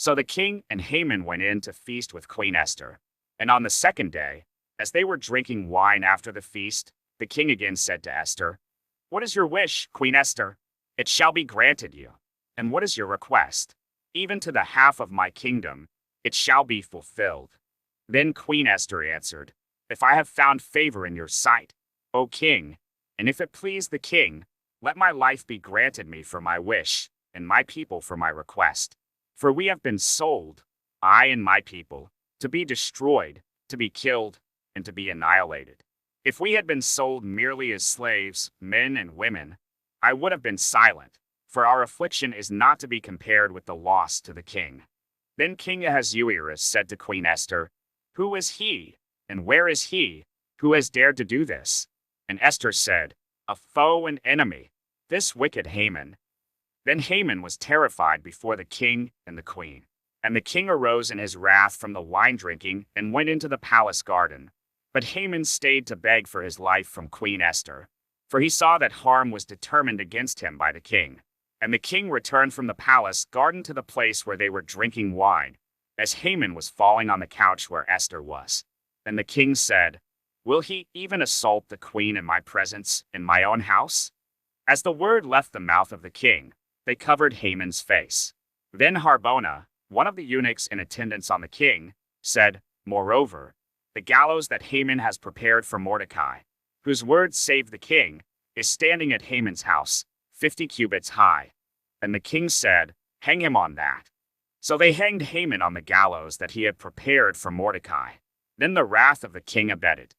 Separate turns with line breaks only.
So the king and Haman went in to feast with Queen Esther. And on the second day, as they were drinking wine after the feast, the king again said to Esther, "What is your wish, Queen Esther? It shall be granted you. And what is your request? Even to the half of my kingdom, it shall be fulfilled." Then Queen Esther answered, "If I have found favor in your sight, O king, and if it please the king, let my life be granted me for my wish, and my people for my request. For we have been sold, I and my people, to be destroyed, to be killed, and to be annihilated. If we had been sold merely as slaves, men and women, I would have been silent, for our affliction is not to be compared with the loss to the king." Then King Ahasuerus said to Queen Esther, "Who is he, and where is he, who has dared to do this?" And Esther said, "A foe and enemy, this wicked Haman." Then Haman was terrified before the king and the queen. And the king arose in his wrath from the wine drinking and went into the palace garden. But Haman stayed to beg for his life from Queen Esther, for he saw that harm was determined against him by the king. And the king returned from the palace garden to the place where they were drinking wine, as Haman was falling on the couch where Esther was. And the king said, "Will he even assault the queen in my presence, in my own house?" As the word left the mouth of the king, they covered Haman's face. Then Harbona, one of the eunuchs in attendance on the king, said, "Moreover, the gallows that Haman has prepared for Mordecai, whose word saved the king, is standing at Haman's house, 50 cubits high." And the king said, "Hang him on that." So they hanged Haman on the gallows that he had prepared for Mordecai. Then the wrath of the king abated,